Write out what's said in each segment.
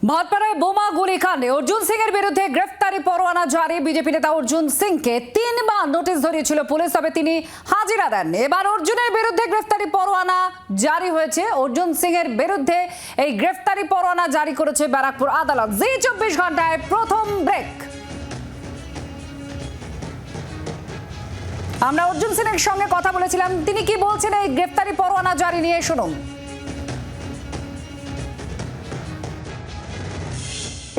ভাটপাড়ায় বোমা গুলিকাণ্ডে অর্জুন সিং এর বিরুদ্ধে গ্রেফতারি পরোয়ানা জারি। বিজেপি নেতা অর্জুন সিংকে 3 বার নোটিশ ধরিয়েছিল পুলিশ, তবে তিনি হাজিরা দেননি। এবার অর্জুনের বিরুদ্ধে গ্রেফতারি পরোয়ানা জারি হয়েছে। অর্জুন সিং এর বিরুদ্ধে এই গ্রেফতারি পরোয়ানা জারি করেছে ব্যারাকপুর আদালত। জি 24 ঘন্টায় প্রথম ব্রেক। আমরা অর্জুন সিং এর সঙ্গে কথা বলেছিলাম, তিনি কি বলছেন এই গ্রেফতারি পরোয়ানা জারি নিয়ে, শুনুন।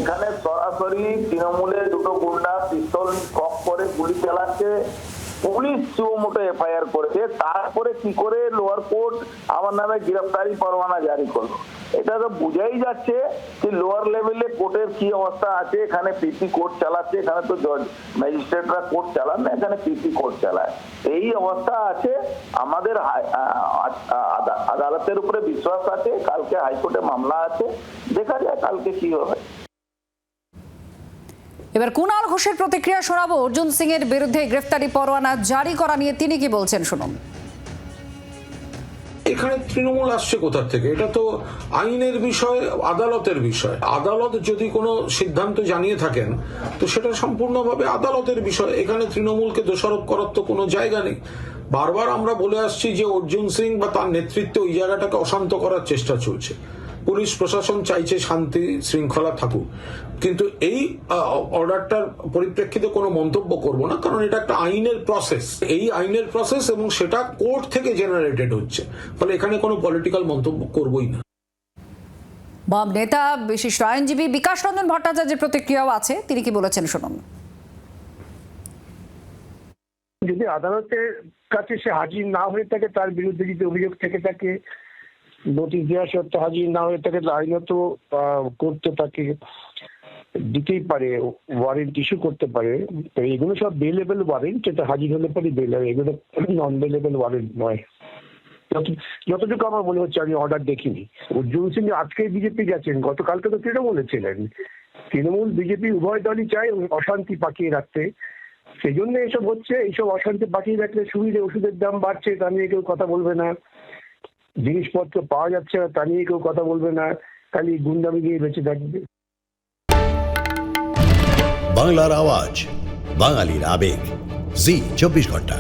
এখানে সরাসরি তৃণমূলের দুটো গুন্ডা পিস্তল কক করে গুলি চালাচ্ছে, পুলিশ সুমোটো এফআইআর করেছে। তারপরে কি করে লোয়ার কোর্ট আমার নামে গ্রেফতারি পরোয়ানা জারি করলো? এটা তো বোঝাই যাচ্ছে যে লোয়ার লেভেলে কোর্টের কি অবস্থা আছে। এখানে পিপি কোর্ট চালাচ্ছে, এখানে তো জজ ম্যাজিস্ট্রেটরা কোর্ট চালান না, এখানে পিপি কোর্ট চালায়। এই অবস্থা আছে। আমাদের আদালতের উপরে বিশ্বাস আছে। কালকে হাইকোর্টে মামলা আছে, দেখা যায় কালকে কি হবে। এবার কুণাল ঘোষের প্রতিক্রিয়া শোনাবো। অর্জুন সিং এর বিরুদ্ধে গ্রেফতারি পরোয়ানা জারি করা নিয়ে তিনি কি বলছেন, শুনুন। এখানে তৃণমূল আসছে কোথা থেকে? এটা তো আইনের বিষয়, আদালতের বিষয়। আদালত যদি কোনো সিদ্ধান্ত জানিয়ে থাকেন তো সেটা সম্পূর্ণভাবে আদালতের বিষয়। এখানে তৃণমূলকে দোষারোপ করার তো কোনো জায়গা নেই। বারবার আমরা বলে আসছি যে অর্জুন সিং বা তার নেতৃত্বে ওই জায়গাটাকে অশান্ত করার চেষ্টা চলছে। পুলিশ প্রশাসন চাইছে শান্তি শৃঙ্খলা থাকুক, কিন্তু এই অর্ডারটার পরিপ্রেক্ষিতে কোনো মন্তব্য করব না, কারণ এটা একটা আইনের প্রসেস। এই আইনের প্রসেস এবং সেটা কোর্ট থেকে জেনারেটেড হচ্ছে, ফলে এখানে কোনো পলিটিক্যাল মন্তব্য করবই না। বাম নেতা বিশিষ্ট আইনজীবী বিকাশ রঞ্জন ভট্টাচার্যের প্রতিক্রিয়াও আছে, তিনি কি বলেছেন, শুনুন। যদি আদালতের কাছে সে হাজির না হয়ে থাকে, তার বিরুদ্ধে যদি অভিযোগ থেকে থাকে, নোটিশ দেওয়া সত্ত্বেও হাজির না হয়ে থাকে, আইনত করতে তাকে দিতেই পারে, ওয়ারেন্ট ইস্যু করতে পারে। এগুলো সব বেলেবল ওয়ারেন্ট, যেটা হাজির হলে পরে বেল হবে। এগুলো নন বেলেবল ওয়ারেন্ট নয়। যতটুকু আমার মনে হচ্ছে, আমি অর্ডার দেখিনি। অর্জুন সিং আজকে বিজেপি গেছেন, গতকালকে তো তৃণমূলে ছিলেন। তৃণমূল বিজেপি উভয় দলই চায় অশান্তি পাকিয়ে রাখতে, সেই জন্য এসব হচ্ছে। এইসব অশান্তি পাকিয়ে রাখলে সুবিধে, ওষুধের দাম বাড়ছে, তা নিয়ে কেউ কথা বলবে না। জিনিসপত্র পাওয়া যাচ্ছে না, তা নিয়ে কেউ কথা বলবে না, খালি গুন্ডামি দিয়ে বেঁচে থাকবে। বাংলার আওয়াজ, বাঙালির আবেগ, জি 24 ঘন্টা।